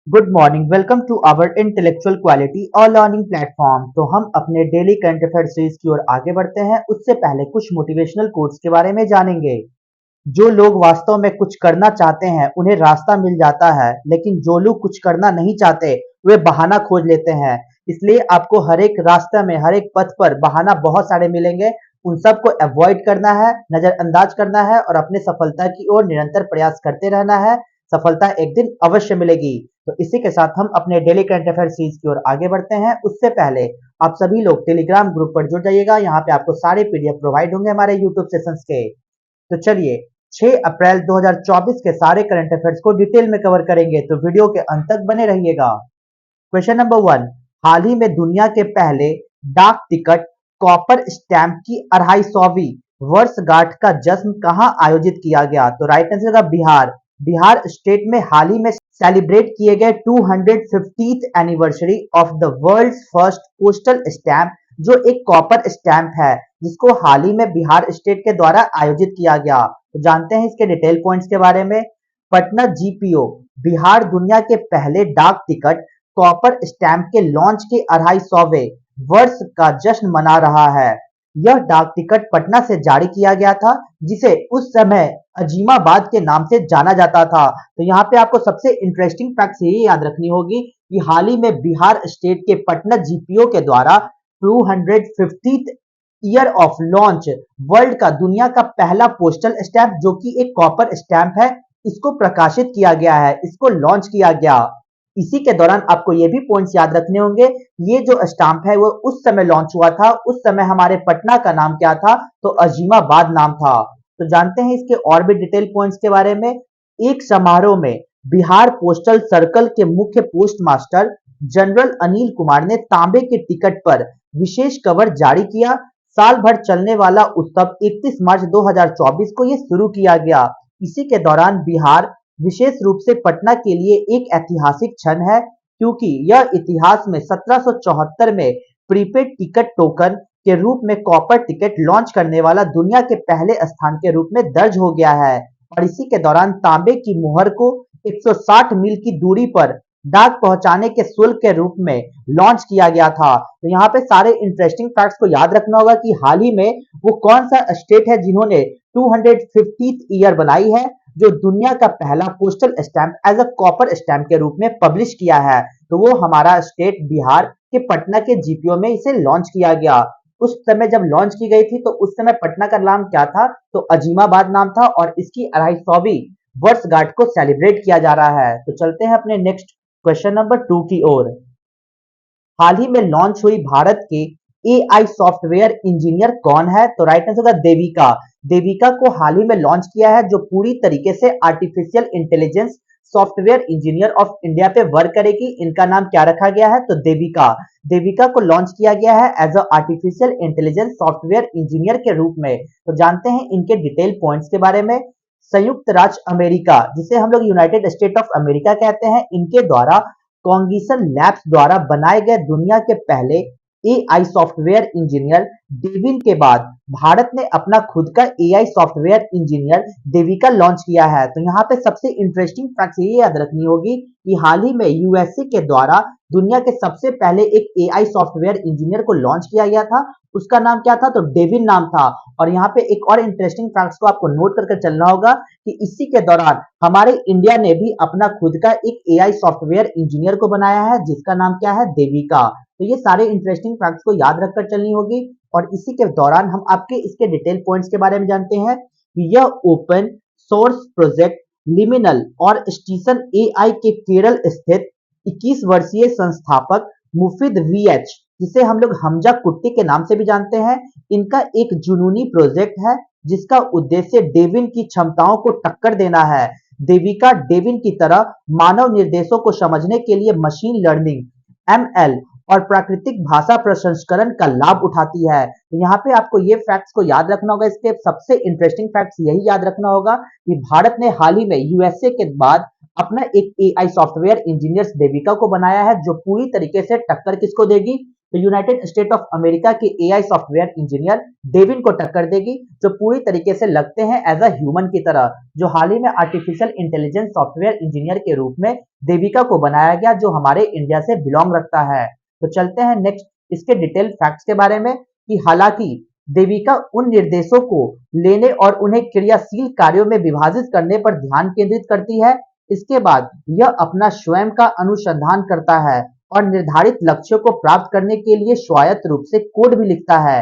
Good morning, welcome to our intellectual quality और learning platform. तो हम अपने डेली करंट अफेयर सीरीज की ओर आगे बढ़ते हैं। उससे पहले कुछ मोटिवेशनल कोट्स के बारे में जानेंगे। जो लोग वास्तव में कुछ करना चाहते हैं उन्हें रास्ता मिल जाता है, लेकिन जो लोग कुछ करना नहीं चाहते वे बहाना खोज लेते हैं। इसलिए आपको हर एक रास्ते में, हर एक पथ पर बहाना बहुत सारे मिलेंगे। उन सबको अवॉइड करना है, नजरअंदाज करना है और अपने सफलता की ओर निरंतर प्रयास करते रहना है। सफलता एक दिन अवश्य मिलेगी। तो इसी के साथ हम अपने डेली करंट अफेयर सीरीज की ओर आगे बढ़ते हैं। उससे पहले आप सभी लोग टेलीग्राम ग्रुप पर जुड़ जाइएगा। यहाँ पे आपको सारे पीडीएफ प्रोवाइड होंगे हमारे यूट्यूब सेशंस के। तो चलिए 6 अप्रैल 2024 के सारे करंट अफेयर्स को डिटेल में कवर करेंगे, तो वीडियो के अंत तक बने रहिएगा। क्वेश्चन नंबर 1, हाल ही में दुनिया के पहले डाक टिकट कॉपर स्टैंप की 250वीं वर्षगांठ का जश्न कहां आयोजित किया गया? तो राइट आंसर का बिहार। बिहार स्टेट में हाल ही में सेलिब्रेट किए गए 250th anniversary of the world's first postal stamp, जो एक कॉपर स्टैंप है, जिसको हाल ही में बिहार स्टेट के द्वारा आयोजित किया गया। तो जानते हैं इसके डिटेल पॉइंट्स के बारे में। पटना जीपीओ बिहार दुनिया के पहले डाक टिकट कॉपर स्टैंप के लॉन्च के 250वें वर्ष का जश्न मना रहा है। यह डाक टिकट पटना से जारी किया गया था, जिसे उस समय अजीमाबाद के नाम से जाना जाता था। तो यहाँ पे आपको सबसे इंटरेस्टिंग फैक्ट ये याद रखनी होगी कि हाल ही में बिहार स्टेट के पटना जीपीओ के द्वारा 250th year of launch world का दुनिया का पहला पोस्टल स्टैंप, जो कि एक कॉपर स्टैंप है, इसको प्रकाशित किया गया है, इसको लॉन्च किया गया। इसी के दौरान आपको ये भी पॉइंट्स याद रखने होंगे, ये जो स्टाम्प है वो उस समय लॉन्च हुआ था, उस समय हमारे पटना का नाम क्या था? तो अजीमाबाद नाम था। तो जानते हैं इसके और भी डिटेल पॉइंट्स के बारे में। एक समारोह में बिहार पोस्टल सर्कल के मुख्य post master general Anil Kumar ने तांबे के टिकट पर विशेष कवर जारी किया। साल भर चलने वाला उत्सव 31 मार्च 2024 को ये शुरू किया गया। इसी के दौरान बिहार विशेष रूप से पटना के लिए एक ऐतिहासिक क्षण है, क्योंकि यह इतिहास में 1774 में प्रीपेड टिकट टोकन के रूप में कॉपर टिकट लॉन्च करने वाला दुनिया के पहले स्थान के रूप में दर्ज हो गया है। और इसी के दौरान तांबे की मुहर को 160 मील की दूरी पर डाक पहुंचाने के शुल्क के रूप में लॉन्च किया गया था। तो यहाँ पे सारे इंटरेस्टिंग फैक्ट्स को याद रखना होगा कि हाल ही में वो कौन सा स्टेट है जिन्होंने 250th ईयर बनाई है, जो दुनिया का पहला postal stamp as a copper stamp के रूप में पब्लिश किया है। तो वो हमारा स्टेट बिहार के पटना के जीपीओ में इसे लॉन्च किया गया। उस समय जब लॉन्च की गई थी तो उस समय पटना का नाम क्या था? तो अजीमाबाद नाम था, और इसकी 250वीं वर्षगांठ को सेलिब्रेट किया जा रहा है। तो चलते हैं अपने नेक्स्ट क्वेश्चन नंबर 2 की ओर। हाल ही में लॉन्च हुई भारत के एआई सॉफ्टवेयर इंजीनियर कौन है? तो राइट आंसर होगा देविका। देविका को हाल ही में लॉन्च किया है, जो पूरी तरीके से artificial intelligence software engineer of India पे वर्क करेगी। इनका नाम क्या रखा गया है? तो देविका। देविका को लॉन्च किया गया है as a artificial intelligence software engineer के रूप में। तो जानते हैं इनके डिटेल पॉइंट्स के बारे में। संयुक्त राज्य अमेरिका, जिसे हम लोग यूनाइटेड स्टेट ऑफ अमेरिका कहते हैं, इनके द्वारा कॉन्गिसन लैब्स द्वारा बनाए गए दुनिया के पहले एआई सॉफ्टवेयर इंजीनियर डेविन के बाद भारत ने अपना खुद का AI software engineer Devika launch किया है। तो यहाँ पे सबसे इंटरेस्टिंग फैक्ट ये याद रखनी होगी कि हाल ही में यूएसए के द्वारा दुनिया के सबसे पहले एक एआई सॉफ्टवेयर इंजीनियर को लॉन्च किया गया था। उसका नाम क्या था? तो डेविन नाम था। और यहाँ पे एक और इंटरेस्टिंग फैक्ट्स को आपको नोट करके चलना होगा कि इसी के दौरान हमारे इंडिया ने भी अपना खुद का एक एआई सॉफ्टवेयर इंजीनियर को बनाया है, जिसका नाम क्या है? देविका। तो ये सारे इंटरेस्टिंग फैक्ट्स को याद रखकर चलनी होगी। और इसी के दौरान हम आपके इसके डिटेल पॉइंट्स के बारे में जानते हैं कि यह ओपन सोर्स प्रोजेक्ट लिमिनल और स्टेशन एआई के केरल स्थित 21 वर्षीय संस्थापक मुफीद वीएच, जिसे हम लोग हमजा कुट्टी के नाम से भी जानते हैं, इनका एक जुनूनी प्रोजेक्ट है, जिसका उद्देश्य डेविन की क्षमताओं को टक्कर देना है। देविका डेविन की तरह मानव निर्देशों को समझने के लिए मशीन लर्निंग, एमएल और प्राकृतिक भाषा प्रसंस्करण का लाभ उठाती है। तो यहाँ पे आपको ये फैक्ट्स को याद रखना होगा। इसके सबसे इंटरेस्टिंग फैक्ट्स यही याद रखना होगा कि भारत ने हाल ही में यूएसए के बाद अपना एक एआई सॉफ्टवेयर इंजीनियर्स देविका को बनाया है, जो पूरी तरीके से टक्कर किसको देगी? तो यूनाइटेड स्टेट ऑफ अमेरिका के एआई सॉफ्टवेयर इंजीनियर डेविन को टक्कर देगी, जो पूरी तरीके से लगते हैं एज अ ह्यूमन की तरह, जो हाल ही में आर्टिफिशियल इंटेलिजेंस सॉफ्टवेयर इंजीनियर के रूप में देविका को बनाया गया, जो हमारे इंडिया से बिलोंग रखता है। तो चलते हैं नेक्स्ट इसके डिटेल फैक्ट्स के बारे में कि हालांकि देविका उन निर्देशों को लेने और उन्हें क्रियाशील कार्यों में विभाजित करने पर ध्यान केंद्रित करती है। इसके बाद यह अपना स्वयं का अनुसंधान करता है और निर्धारित लक्ष्यों को प्राप्त करने के लिए स्वायत्त रूप से कोड भी लिखता है।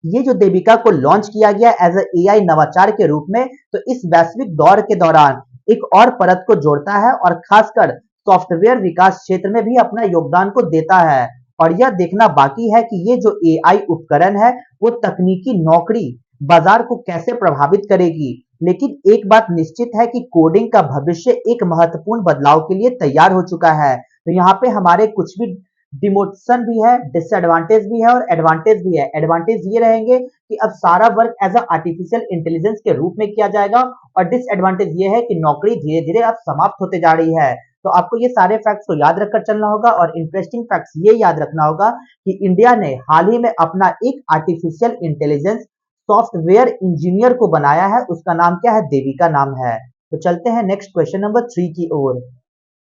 ये जो देविका को लॉन्च किया गया एज ए एआई नवाचार के रूप में, तो इस वैश्विक दौर के दौरान एक और परत को जोड़ता है और खासकर सॉफ्टवेयर विकास क्षेत्र में भी अपना योगदान को देता है। और यह देखना बाकी है कि ये जो एआई उपकरण है वो तकनीकी नौकरी बाजार को कैसे प्रभावित करेगी। लेकिन एक बात निश्चित है कि कोडिंग का भविष्य एक महत्वपूर्ण बदलाव के लिए तैयार हो चुका है। तो यहाँ पे हमारे कुछ भी डिमोशन भी है, डिसएडवांटेज भी है और एडवांटेज भी है। एडवांटेज ये रहेंगे कि अब सारा work as a artificial intelligence के रूप में किया जाएगा, और डिसएडवांटेज ये है कि नौकरी धीरे धीरे अब समाप्त होते जा रही है। तो आपको ये सारे फैक्ट्स को याद रखकर चलना होगा, और इंटरेस्टिंग फैक्ट्स ये याद रखना होगा कि इंडिया ने हाल ही में अपना एक आर्टिफिशियल इंटेलिजेंस सॉफ्टवेयर इंजीनियर को बनाया है, उसका नाम क्या है, देविका नाम है। तो चलते हैं नेक्स्ट क्वेश्चन नंबर 3 की ओर।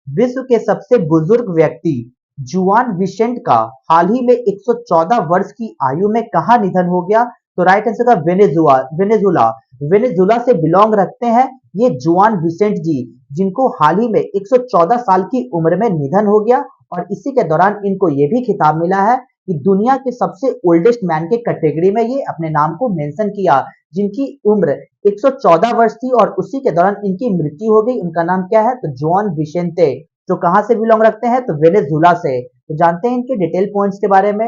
विश्व के सबसे बुजुर्ग व्यक्ति जुआन विसेंट का हाल ही में 114 वर्ष की आयु में कहां निधन हो गया? तो राइट आंसर का वेनेजुला। वेनेजुला से बिलोंग रखते हैं ये जुआन विसेंट जी, जिनको हाल ही में 114 साल की उम्र में निधन हो गया। और इसी के दौरान इनको ये भी खिताब मिला है कि दुनिया के सबसे ओल्डेस्ट मैन के कैटेगरी में ये अपने नाम को मेंशन किया, जिनकी उम्र 114 वर्ष थी और उसी के दौरान इनकी मृत्यु हो गई। उनका नाम क्या है? तो जुआन विसेंटे, जो कहां से बिलोंग रखते हैं? तो वेनेजुला से। तो जानते हैं इनके डिटेल पॉइंट्स के बारे में।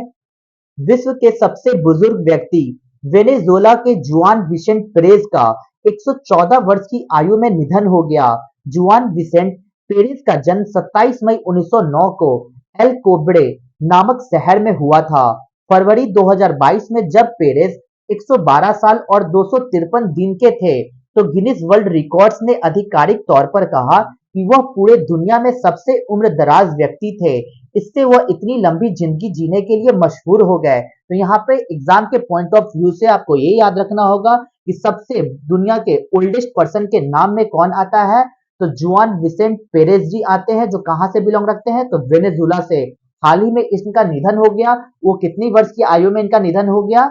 विश्व के सबसे बुजुर्ग व्यक्ति वेनेजुएला के जुआन विसेंट पेरेज का 114 वर्ष की आयु में निधन हो गया। जुआन विसेंट पेरेज का जन्म 27 मई 1909 को एल कोब्रे नामक शहर में हुआ था। फरवरी 2022 में जब पेरेज 112 साल और 253 दिन के थे, तो गिनीज वर्ल्ड रिकॉर्ड्स ने आधिकारिक तौर पर कहा कि वह पूरे दुनिया में सबसे उम्रदराज व्यक्ति थे। इससे वह इतनी लंबी जिंदगी जीने के लिए मशहूर हो गए। तो यहाँ पे एग्जाम के पॉइंट ऑफ व्यू से आपको ये याद रखना होगा कि सबसे दुनिया के ओल्डेस्ट पर्सन के नाम में कौन आता है? तो जुआन विसेंट पेरेज जी आते हैं, जो कहां से बिलोंग रखते हैं? तो वेनेजुला से। हाल ही में इनका निधन हो गया। वो कितनी वर्ष की आयु में इनका निधन हो गया?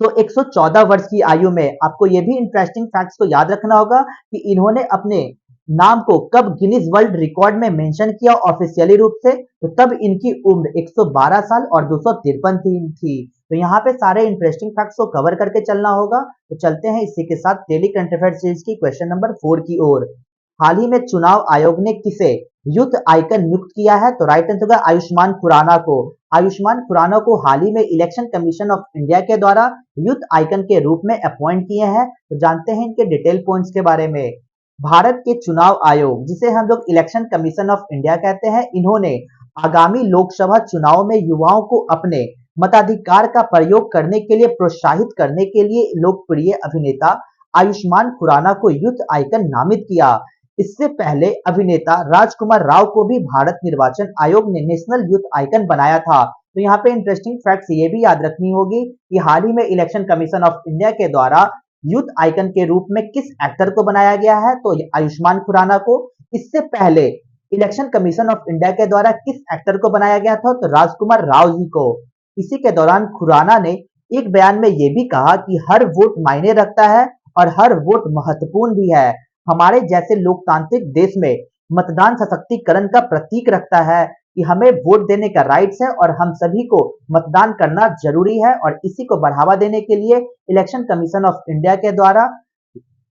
तो 114 वर्ष की आयु में। आपको ये भी इंटरेस्टिंग फैक्ट्स को याद रखना होगा कि इन्होंने अपने नाम को कब गिनीज वर्ल्ड रिकॉर्ड में मेंशन किया ऑफिशियली रूप से, तो तब इनकी उम्र 112 साल और 253 दिन थी। तो यहाँ पे सारे इंटरेस्टिंग फैक्ट्स को कवर करके चलना होगा। तो चलते हैं इसी के साथ डेली करंट अफेयर सीरीज की क्वेश्चन नंबर 4 की ओर। हाल ही में चुनाव आयोग ने किसे यूथ आइकन नियुक्त किया है? तो राइट आंसर होगा आयुष्मान खुराना को। आयुष्मान खुराना को हाल ही में इलेक्शन कमीशन ऑफ इंडिया के द्वारा यूथ आइकन के रूप में अपॉइंट किए हैं। तो जानते हैं इनके डिटेल पॉइंट्स के बारे में। भारत के चुनाव आयोग, जिसे हम लोग इलेक्शन कमीशन ऑफ इंडिया कहते हैं, इन्होंने आगामी लोकसभा चुनाव में युवाओं को अपने मताधिकार का प्रयोग करने के लिए प्रोत्साहित करने के लिए लोकप्रिय अभिनेता आयुष्मान खुराना को यूथ आइकन नामित किया। इससे पहले अभिनेता राजकुमार राव को भी भारत निर्वाचन आयोग ने नेशनल यूथ आइकन बनाया था। तो यहाँ पे इंटरेस्टिंग फैक्ट्स ये भी याद रखनी होगी कि हाल ही में इलेक्शन कमीशन ऑफ इंडिया के द्वारा यूथ आइकन के रूप में किस एक्टर को बनाया गया है? तो आयुष्मान खुराना को। इससे पहले इलेक्शन कमीशन ऑफ इंडिया के द्वारा किस एक्टर को बनाया गया था? तो राजकुमार राव जी को। इसी के दौरान खुराना ने एक बयान में यह भी कहा कि हर वोट मायने रखता है और हर वोट महत्वपूर्ण भी है। हमारे जैसे लोकतांत्रिक देश में मतदान सशक्तिकरण का प्रतीक रखता है कि हमें वोट देने का राइट्स है और हम सभी को मतदान करना जरूरी है। और इसी को बढ़ावा देने के लिए इलेक्शन कमीशन ऑफ इंडिया के द्वारा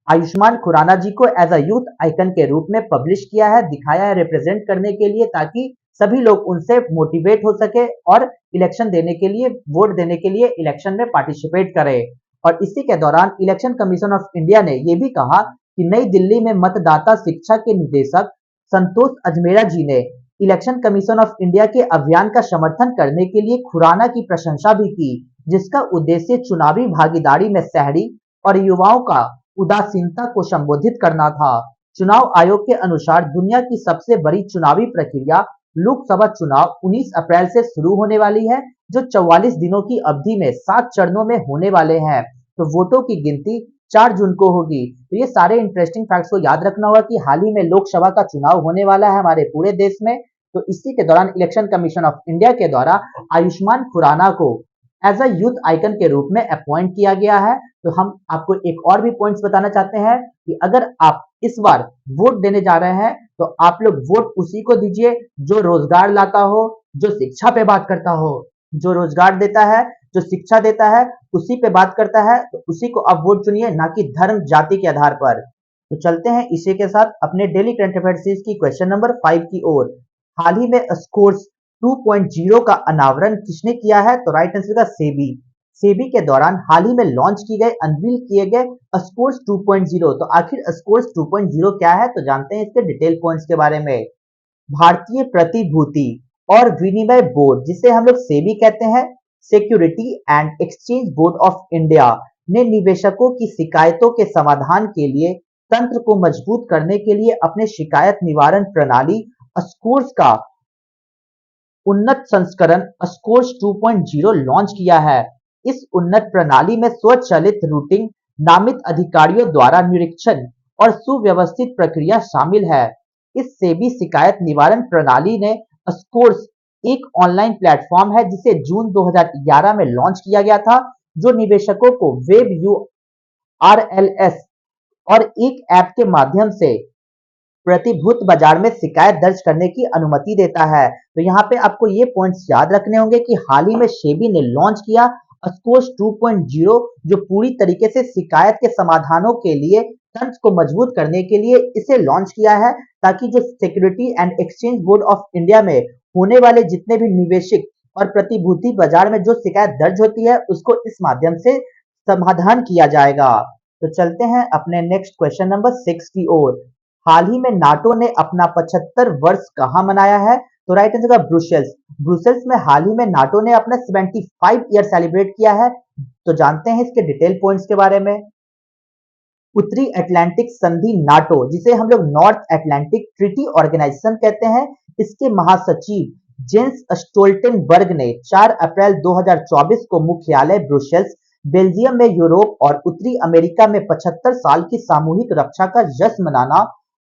आयुष्मान खुराना जी को एज अ यूथ आइकन के रूप में पब्लिश किया है, दिखाया है, रिप्रेजेंट करने के लिए, ताकि सभी लोग उनसे मोटिवेट हो सके और इलेक्शन देने के लिए, वोट देने के लिए इलेक्शन में पार्टिसिपेट करें। और इसी के दौरान इलेक्शन कमीशन ऑफ इंडिया ने यह भी कहा कि नई दिल्ली में मतदाता शिक्षा के निदेशक संतोष अजमेरा जी ने इलेक्शन कमीशन ऑफ इंडिया के अभियान का समर्थन करने के लिए खुराना की प्रशंसा भी की, जिसका उद्देश्य चुनावी भागीदारी में शहरी और युवाओं का उदासीनता को संबोधित करना था। चुनाव आयोग के अनुसार दुनिया की सबसे बड़ी चुनावी प्रक्रिया लोकसभा चुनाव 19 अप्रैल से शुरू होने वाली है, जो 44 दिनों की अवधि में 7 चरणों में होने वाले हैं। तो वोटों की गिनती 4 जून को होगी। तो ये सारे इंटरेस्टिंग फैक्ट्स को याद रखना होगा कि हाल ही में लोकसभा का चुनाव होने वाला है हमारे पूरे देश में। तो इसी के दौरान इलेक्शन कमीशन ऑफ इंडिया के द्वारा आयुष्मान खुराना को एज अ यूथ आइकन के रूप में अपॉइंट किया गया है। तो हम आपको एक और भी पॉइंट्स बताना चाहते हैं कि अगर आप इस बार वोट देने जा रहे हैं तो आप लोग वोट उसी को दीजिए जो रोजगार लाता हो, जो शिक्षा पे बात करता हो। जो रोजगार देता है, जो शिक्षा देता है, उसी पे बात करता है, तो उसी को आप वोट चुनिए, ना कि धर्म जाति के आधार पर। तो चलते हैं इसी के साथ अपने डेली करंट अफेयर्स सीरीज की क्वेश्चन नंबर 5 की ओर। हाल ही में स्कोर्स 2.0 का अनावरण किसने किया है? तो राइट आंसर का सेबी। सेबी के दौरान हाल ही में लॉन्च की गए, अनवील किए गए स्कोर्स 2.0। तो आखिर स्कोर्स 2.0 क्या है? तो जानते हैं इसके डिटेल पॉइंट्स के बारे में। भारतीय प्रतिभूति और विनिमय बोर्ड, जिसे हम लोग सेबी कहते हैं, security and exchange board of India, ने निवेशकों की शिकायतों के समाधान के लिए तंत्र को मजबूत करने के लिए अपने शिकायत निवारण प्रणाली स्कोर्स का उन्नत संस्करण स्कोर्स 2.0 लॉन्च किया है। इस उन्नत प्रणाली में स्वचालित रूटिंग, नामित अधिकारियों द्वारा निरीक्षण और सुव्यवस्थित प्रक्रिया शामिल है। इस सेबी शिकायत निवारण प्रणाली ने स्कोर्स एक ऑनलाइन प्लेटफॉर्म है जिसे जून 2011 में लॉन्च किया गया था, जो निवेशकों को वेब यूआरएलएस और एक ऐप के माध्यम से प्रतिभूत बाजार में शिकायत दर्ज करने की अनुमति देता है। तो यहाँ पे आपको ये पॉइंट्स याद रखने होंगे कि हाल ही में सेबी ने लॉन्च किया स्कोर्स 2.0, जो पूरी तरीके से शिकायत के समाधानों के लिए तंत्र को मजबूत करने के लिए इसे लॉन्च किया है, ताकि जो security and exchange board of India में होने वाले जितने भी निवेशक और प्रतिभूति बाजार में जो शिकायत दर्ज होती है, उसको इस माध्यम से समाधान किया जाएगा। तो चलते हैं अपने नेक्स्ट क्वेश्चन नंबर 6 की ओर। हाल ही में नाटो ने अपना 75 वर्ष कहाँ मनाया है? तो राइट आंसर का ब्रुसेल्स। ब्रुसेल्स में हाल ही में नाटो ने अपना 75 ईयर सेलिब्रेट किया है। तो जानते हैं इसके डिटेल पॉइंट्स के बारे में। उत्तरी अटलांटिक संधि नाटो, जिसे हम लोग नॉर्थ अटलांटिक ट्रीटी ऑर्गेनाइजेशन कहते हैं, इसके महासचिव जेंस स्टोल्टेनबर्ग ने 4 अप्रैल 2024 को मुख्यालय ब्रुसेल्स, बेल्जियम में यूरोप और उत्तरी अमेरिका में 75 साल की सामूहिक रक्षा का जश्न मनाना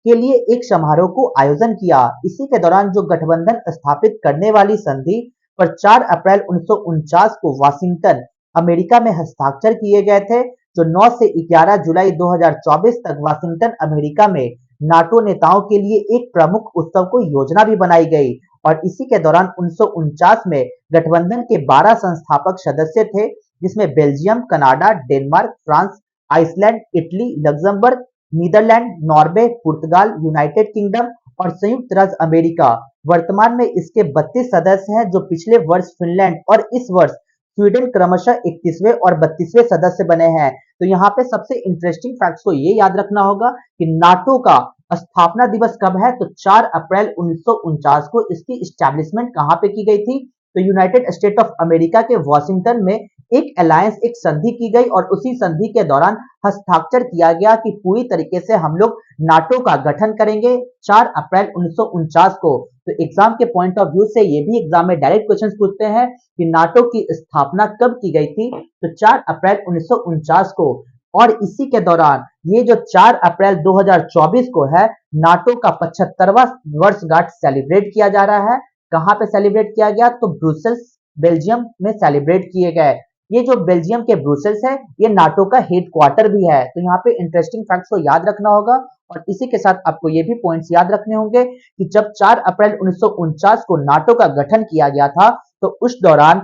के लिए एक समारोह को आयोजन किया। इसी के दौरान जो गठबंधन स्थापित करने वाली संधि पर 4 अप्रैल 1949 को वाशिंगटन, अमेरिका में हस्ताक्षर किए गए थे, जो 9 से 11 जुलाई 2024 तक वाशिंगटन, अमेरिका में नाटो नेताओं के लिए एक प्रमुख उत्सव को योजना भी बनाई गई। और इसी के दौरान 1949 में गठबंधन के 12 संस्थापक सदस्य थे, जिसमें Belgium, Canada, Denmark, France, Iceland, Italy, Luxembourg, Netherlands, Norway, पुर्तगाल, यूनाइटेड किंगडम और संयुक्त राज्य अमेरिका। वर्तमान में इसके 32 सदस्य हैं, जो पिछले वर्ष फिनलैंड और इस वर्ष स्वीडन क्रमशः 31वें और 32वें सदस्य बने हैं। तो यहाँ पे सबसे इंटरेस्टिंग फैक्ट्स को ये याद रखना होगा कि नाटो का स्थापना दिवस कब है? तो 4 अप्रैल 1949 को इसकी इस्टेब्लिशमेंट कहाँ पे की गई थी? तो यूनाइटेड स्टेट ऑफ अमेरिका के वॉशिंगटन में एक अलायंस, एक संधि की गई और उसी संधि के दौरान हस्ताक्षर किया गया कि पूरी तरीके से हम लोग नाटो का गठन करेंगे 4 अप्रैल 1949 को। तो एग्जाम के पॉइंट ऑफ व्यू से ये भी एग्जाम में डायरेक्ट क्वेश्चन पूछते हैं कि नाटो की स्थापना कब की गई थी? तो 4 अप्रैल 1949 को। और इसी के दौरान ये जो 4 अप्रैल 2024 को है, नाटो का 75वां वर्षगांठ सेलिब्रेट किया जा रहा है। कहाँ पे सेलिब्रेट किया गया? तो ब्रुसेल्स, बेल्जियम में सेलिब्रेट किए गए। ये जो बेल्जियम के ब्रुसेल्स है, ये नाटो का हेडक्वार्टर भी है। तो यहाँ पे इंटरेस्टिंग फैक्ट्स को याद रखना होगा। और इसी के साथ आपको ये भी पॉइंट्स याद रखने होंगे कि जब 4 अप्रैल 1949 को नाटो का गठन किया गया था, तो उस दौरान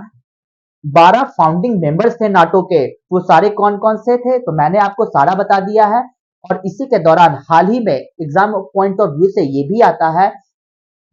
12 फाउंडिंग मेंबर्स थे नाटो के। वो सारे कौन कौन से थे? तो मैंने आपको सारा बता दिया है। और इसी के दौरान हाल ही में एग्जाम पॉइंट ऑफ व्यू से ये भी आता है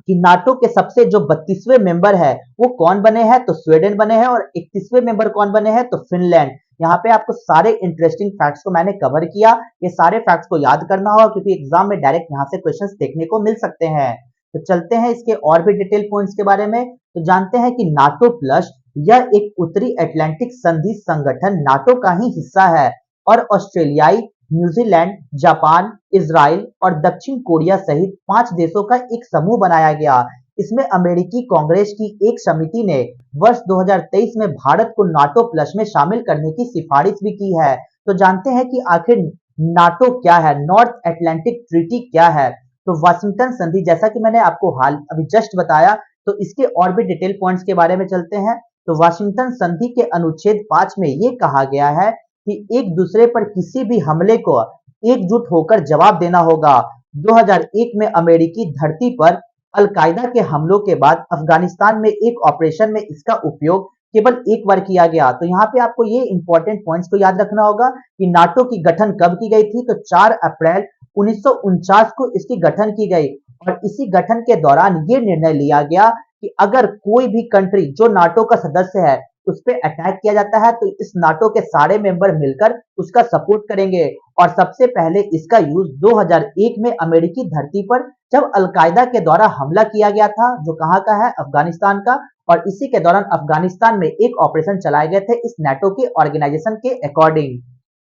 कि नाटो के सबसे जो 32वें मेंबर है वो कौन बने हैं? तो स्वीडन बने हैं। और 31वें मेंबर कौन बने हैं? तो फिनलैंड। यहाँ पे आपको सारे इंटरेस्टिंग फैक्ट्स को मैंने कवर किया। ये सारे फैक्ट्स को याद करना होगा, क्योंकि एग्जाम में डायरेक्ट यहाँ से क्वेश्चंस देखने को मिल सकते हैं। तो चलते हैं इसके और भी डिटेल पॉइंट्स के बारे में। तो जानते हैं कि नाटो प्लस, यह एक उत्तरी अटलांटिक संधि संगठन नाटो का ही हिस्सा है और ऑस्ट्रेलियाई, न्यूजीलैंड, जापान, इजराइल और दक्षिण कोरिया सहित 5 देशों का एक समूह बनाया गया। इसमें अमेरिकी कांग्रेस की एक समिति ने वर्ष 2023 में भारत को नाटो प्लस में शामिल करने की सिफारिश भी की है। तो जानते हैं कि आखिर नाटो क्या है, नॉर्थ अटलांटिक ट्रीटी क्या है। तो वाशिंगटन संधि, जैसा कि मैंने आपको हाल अभी जस्ट बताया, तो इसके और भी डिटेल पॉइंट्स के बारे में चलते हैं। तो वाशिंगटन संधि के अनुच्छेद 5 में ये कहा गया है कि एक दूसरे पर किसी भी हमले को एकजुट होकर जवाब देना होगा। 2001 में अमेरिकी धरती पर अल-कायदा के हमलों के बाद अफगानिस्तान में एक ऑपरेशन में इसका उपयोग केवल एक बार किया गया। तो यहाँ पे आपको ये इंपॉर्टेंट पॉइंट्स को याद रखना होगा कि नाटो की गठन कब की गई थी। तो 4 अप्रैल 1949 को इसकी गठन की गई और इसी गठन के दौरान ये निर्णय लिया गया कि अगर कोई भी कंट्री जो नाटो का सदस्य है उस पे अटैक किया जाता है तो इस नाटो के सारे मेंबर मिलकर उसका सपोर्ट करेंगे। और सबसे पहले इसका यूज 2001 में अमेरिकी धरती पर जब अल-कायदा के द्वारा हमला किया गया था, जो कहाँ का है, अफगानिस्तान का। और इसी के दौरान अफगानिस्तान में एक ऑपरेशन चलाए गए थे इस नाटो के ऑर्गेनाइजेशन के अकॉर्डिंग।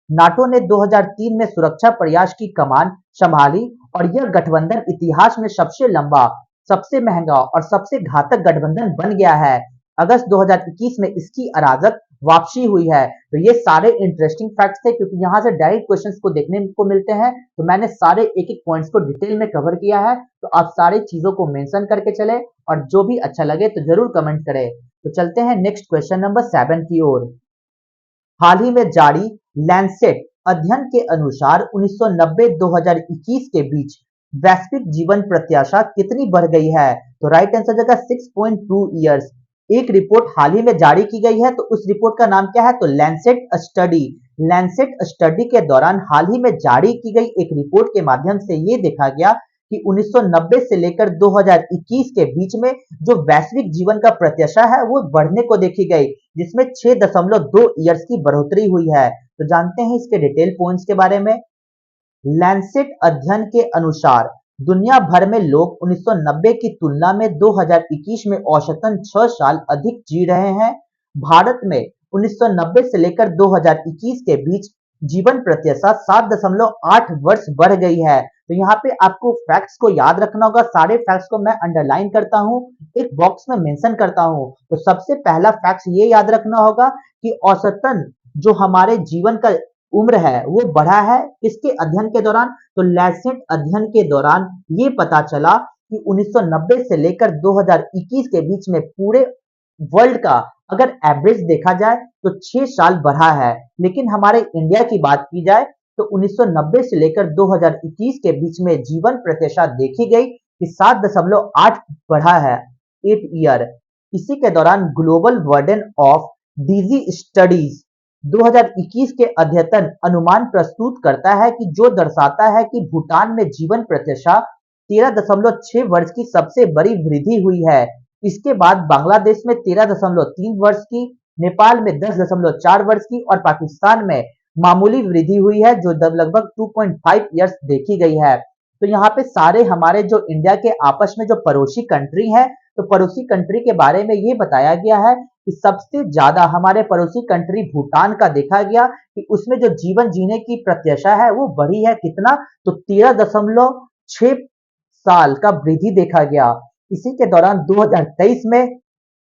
नाटो ने 2003 में सुरक्षा प्रयास की कमान संभाली और यह गठबंधन इतिहास में सबसे लंबा, सबसे महंगा और सबसे घातक गठबंधन बन गया है। अगस्त 2021 में इसकी अराजक वापसी हुई है। तो ये सारे इंटरेस्टिंग फैक्ट्स थे क्योंकि यहाँ से डायरेक्ट क्वेश्चंस को देखने को मिलते हैं। तो मैंने सारे एक एक पॉइंट्स को डिटेल में कवर किया है, तो आप सारी चीजों को मेंशन करके चले और जो भी अच्छा लगे तो जरूर कमेंट करें। तो चलते हैं नेक्स्ट क्वेश्चन नंबर 7 की ओर। हाल ही में जारी लैंसेट अध्ययन के अनुसार 1990-2021 के बीच वैश्विक जीवन प्रत्याशा कितनी बढ़ गई है। तो राइट आंसर जगह 6.2 ईयर्स। एक रिपोर्ट हाल ही में जारी की गई है, तो उस रिपोर्ट का नाम क्या है, तो लैंसेट स्टडी। लैंसेट स्टडी के दौरान हाल ही में जारी की गई एक रिपोर्ट के माध्यम से ये देखा गया कि 1990 से लेकर 2021 के बीच में जो वैश्विक जीवन का प्रत्याशा है वो बढ़ने को देखी गई, जिसमें 6.2 ईयर्स की बढ़ोतरी हुई है। तो जानते हैं इसके डिटेल पॉइंट्स के बारे में। लैंसेट अध्ययन के अनुसार दुनिया भर में लोग 1990 की तुलना में 2021 में औसतन 6 साल अधिक जी रहे हैं। भारत में 1990 से लेकर 2021 के बीच जीवन प्रत्याशा 7.8 वर्ष बढ़ गई है। तो यहाँ पे आपको फैक्ट्स को याद रखना होगा। सारे फैक्ट्स को मैं अंडरलाइन करता हूँ, एक बॉक्स में मेंशन करता हूँ। तो सबसे पहला फैक्ट ये याद रखना होगा कि औसतन जो हमारे जीवन का उम्र है वो बढ़ा है किसके अध्ययन के दौरान, तो लैंसेट अध्ययन के दौरान ये पता चला कि 1990 से लेकर 2021 के बीच में पूरे वर्ल्ड का अगर एवरेज देखा जाए तो 6 साल बढ़ा है। लेकिन हमारे इंडिया की बात की जाए तो 1990 से लेकर 2021 के बीच में जीवन प्रत्याशा देखी गई कि 7.8 बढ़ा है, 8 ईयर। इसी के दौरान global burden of disease studies 2021 के अद्यतन अनुमान प्रस्तुत करता है कि जो दर्शाता है कि भूटान में जीवन प्रत्याशा 13.6 वर्ष की सबसे बड़ी वृद्धि हुई है। इसके बाद बांग्लादेश में 13.3 वर्ष की, नेपाल में 10.4 वर्ष की और पाकिस्तान में मामूली वृद्धि हुई है जो लगभग 2.5 ईयर्स देखी गई है। तो यहाँ पे सारे हमारे जो इंडिया के आपस में जो पड़ोसी कंट्री है, तो पड़ोसी कंट्री के बारे में ये बताया गया है कि सबसे ज्यादा हमारे पड़ोसी कंट्री भूटान का देखा गया कि उसमें जो जीवन जीने की प्रत्याशा है वो बढ़ी है कितना, तो 13.6 साल का वृद्धि देखा गया। इसी के दौरान 2023 में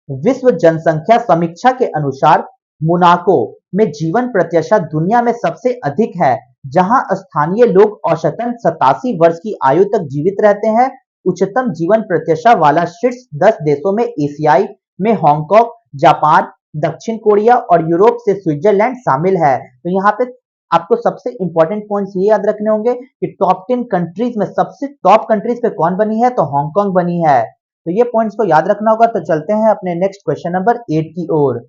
विश्व जनसंख्या समीक्षा के अनुसार मोनाको में जीवन प्रत्याशा दुनिया में सबसे अधिक है, जहां स्थानीय लोग औसतन 87 वर्ष की आयु तक जीवित रहते हैं। उच्चतम जीवन प्रत्याशा वाला शीर्ष 10 देशों में एशियाई में हांगकांग, जापान, दक्षिण कोरिया और यूरोप से स्विट्जरलैंड शामिल है। तो यहाँ पे आपको सबसे इंपॉर्टेंट पॉइंट्स ये याद रखने होंगे कि टॉप 10 कंट्रीज में सबसे टॉप कंट्रीज पे कौन बनी है, तो हांगकांग बनी है। तो ये पॉइंट्स को याद रखना होगा। तो चलते हैं अपने नेक्स्ट क्वेश्चन नंबर 8 की ओर।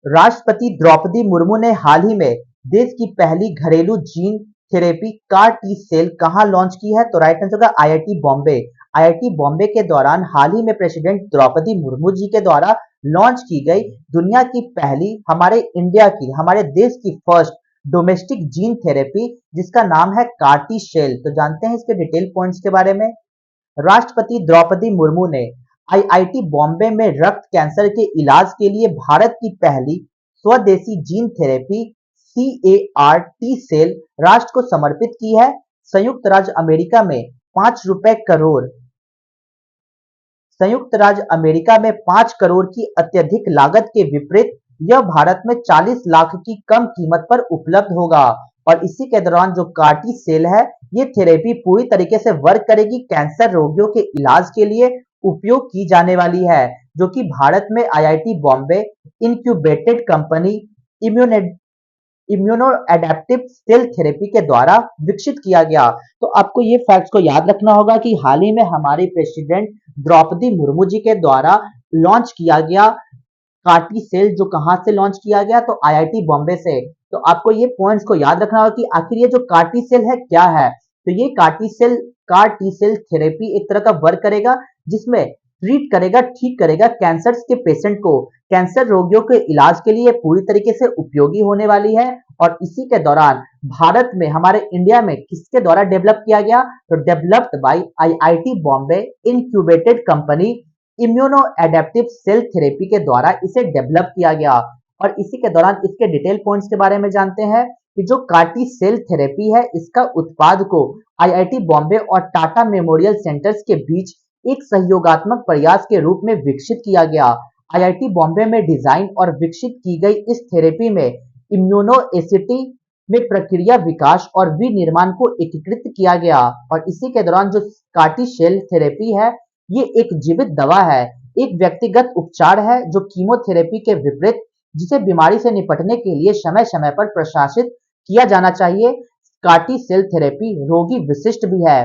राष्ट्रपति द्रौपदी मुर्मू ने हाल ही में देश की पहली घरेलू gene therapy car T cell कहां लॉन्च की है, तो राइट आंसर होगा आईआईटी बॉम्बे। आईआईटी बॉम्बे के दौरान हाल ही में प्रेसिडेंट द्रौपदी मुर्मू जी के द्वारा लॉन्च की गई दुनिया की पहली, हमारे इंडिया की, हमारे देश की फर्स्ट डोमेस्टिक जीन थेरेपी जिसका नाम है कार टी सेल। तो जानते हैं इसके डिटेल पॉइंट्स के बारे में। राष्ट्रपति द्रौपदी मुर्मू ने आईआईटी बॉम्बे में रक्त कैंसर के इलाज के लिए भारत की पहली स्वदेशी gene therapy CAR T cell राष्ट्र को समर्पित की है। संयुक्त राज्य अमेरिका में 5 रुपए करोड़ संयुक्त राज्य अमेरिका में 5 करोड़ की अत्यधिक लागत के विपरीत यह भारत में 40 लाख की कम कीमत पर उपलब्ध होगा। और इसी के दौरान जो कार्टी सेल है, ये थेरेपी पूरी तरीके से वर्क करेगी, कैंसर रोगियों के इलाज के लिए उपयोग की जाने वाली है, जो कि भारत में IIT Bombay incubated company immuno adaptive cell therapy के द्वारा विकसित किया गया। तो आपको ये फैक्ट्स को याद रखना होगा कि हाल ही में हमारे प्रेसिडेंट द्रौपदी मुर्मू जी के द्वारा लॉन्च किया गया कार्टी सेल, जो कहां से लॉन्च किया गया, तो आईआईटी बॉम्बे से। तो आपको ये पॉइंट्स को याद रखना होगा कि आखिर ये जो कार्टी सेल है क्या है। तो ये कार्टी सेल थेरेपी एक तरह का वर्क करेगा, जिसमें ट्रीट करेगा, ठीक करेगा कैंसर के पेशेंट को। कैंसर रोगियों के इलाज के लिए पूरी तरीके से उपयोगी होने वाली है। और इसी के दौरान भारत में, हमारे इंडिया में किसके द्वारा डेवलप किया गया, तो developed by IIT Bombay incubated company immuno adaptive cell therapy के द्वारा इसे डेवलप किया गया। और इसी के दौरान इसके डिटेल पॉइंट्स के बारे में जानते हैं कि जो कार्टी सेल थेरेपी है, इसका उत्पाद को आईआईटी बॉम्बे और टाटा मेमोरियल सेंटर्स के बीच एक सहयोगात्मक प्रयास के रूप में विकसित किया गया। आईआईटी बॉम्बे में डिजाइन और विकसित की गई इस थेरेपी में इम्यूनोएसिटी में प्रक्रिया विकास और विनिर्माण को एकीकृत किया गया। और इसी के दौरान जो कार्टी सेल थेरेपी है, ये एक जीवित दवा है, एक व्यक्तिगत उपचार है, जो कीमोथेरेपी के विपरीत, जिसे बीमारी से निपटने के लिए समय समय पर प्रशासित किया जाना चाहिए। कार्टी सेल थेरेपी रोगी विशिष्ट भी है।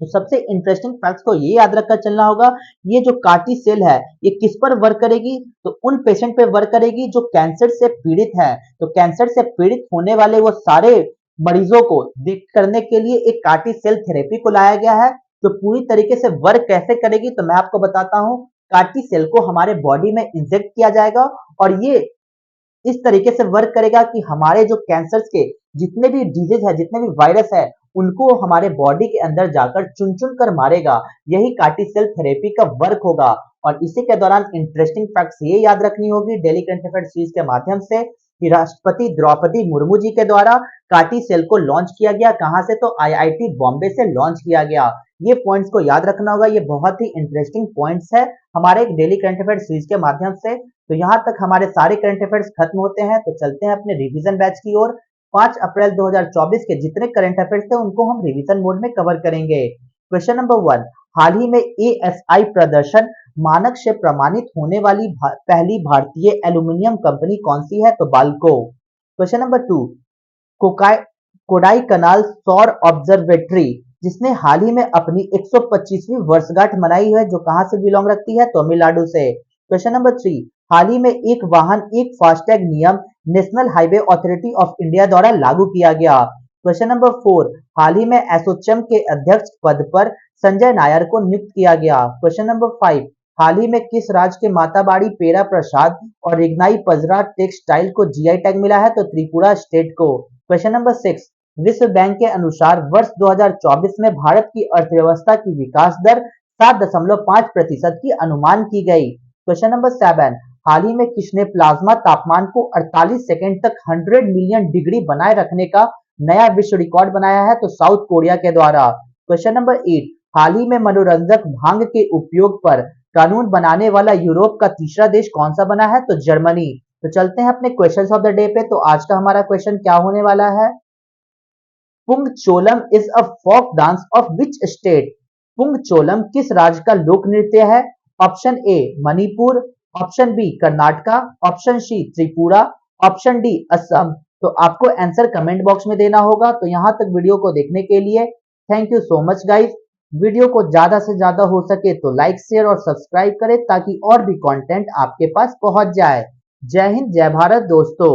तो सबसे इंटरेस्टिंग फैक्ट्स को ये याद रखकर चलना होगा, ये जो कार्टी सेल है, ये किस पर वर्क करेगी, तो उन पेशेंट पे वर्क करेगी जो कैंसर से पीड़ित है। तो कैंसर से पीड़ित होने वाले वो सारे मरीजों को देख करने के लिए एक कार्टी सेल थेरेपी को लाया गया है, जो पूरी तरीके से वर्क कैसे करेगी, तो मैं आपको बताता हूँ। कार्टी सेल को हमारे बॉडी में इंजेक्ट किया जाएगा, और ये इस तरीके से वर्क करेगा कि हमारे जो कैंसर के जितने भी डिजीज है, जितने भी वायरस है, उनको हमारे बॉडी के अंदर जाकर चुन चुन कर मारेगा। यही कार्टी सेल थेरेपी का वर्क होगा। और इसी के दौरान इंटरेस्टिंग फैक्ट्स ये याद रखनी होगी डेली करंट अफेयर सीरीज के माध्यम से, कि राष्ट्रपति द्रौपदी मुर्मू जी के द्वारा कार्टी सेल को लॉन्च किया गया। कहां से, तो आईआईटी बॉम्बे से लॉन्च किया गया। ये पॉइंट्स को याद रखना होगा, ये बहुत ही इंटरेस्टिंग पॉइंट्स है हमारे डेली करंट अफेयर सीरीज के माध्यम से। तो यहाँ तक हमारे सारे करंट अफेयर्स खत्म होते हैं, तो चलते हैं अपने रिवीजन बैच की ओर। 5 अप्रैल 2024 के जितने करंट अफेयर्स थे, उनको हम रिवीजन मोड में कवर करेंगे। क्वेश्चन नंबर 1, हाल ही में एएसआई प्रदर्शन मानक से प्रमाणित होने वाली पहली भारतीय एल्यूमिनियम कंपनी कौन सी है, तो बाल्को। क्वेश्चन नंबर 2, कोडाई कनाल सौर ऑब्जर्वेटरी, जिसने हाल ही में अपनी 125वीं वर्षगांठ मनाई है, जो कहां से बिलोंग रखती है, तमिलनाडु से। क्वेश्चन नंबर 3, हाल ही में एक वाहन एक फास्टैग नियम national highway authority of India द्वारा लागू किया गया। क्वेश्चन नंबर 4, हाल ही में एसोचैम के अध्यक्ष पद पर संजय नायर को नियुक्त किया गया। क्वेश्चन नंबर 5, हाल ही में किस राज्य के माताबाड़ी पेरा प्रसाद और रिग्नाई पजरा टेक्सटाइल को जीआई टैग मिला है, तो त्रिपुरा स्टेट को। क्वेश्चन नंबर 6, विश्व बैंक के अनुसार वर्ष 2024 में भारत की अर्थव्यवस्था की विकास दर 7.5% की अनुमान की गई। क्वेश्चन नंबर 7, हाल ही में किसने प्लाज्मा तापमान को 48 सेकंड तक 100 मिलियन डिग्री बनाए रखने का नया विश्व रिकॉर्ड बनाया है, तो साउथ कोरिया के द्वारा। क्वेश्चन नंबर 8, हाल ही में मनोरंजक भांग के उपयोग पर कानून बनाने वाला यूरोप का तीसरा देश कौन सा बना है, तो जर्मनी। तो चलते हैं अपने क्वेश्चंस ऑफ द डे पे। तो आज का हमारा क्वेश्चन क्या होने वाला है, Pungcholom is a folk dance of which state. Pungcholom किस राज्य का लोक नृत्य है। Option A Manipur, option B Karnataka, option C Tripura, option D Assam. तो आपको आंसर कमेंट बॉक्स में देना होगा। तो यहां तक वीडियो को देखने के लिए thank you so much guys. Video को ज्यादा से ज्यादा हो सके तो लाइक शेयर और सब्सक्राइब करें, ताकि और भी कंटेंट आपके पास पहुंच जाए। जय हिंद, जय भारत दोस्तों।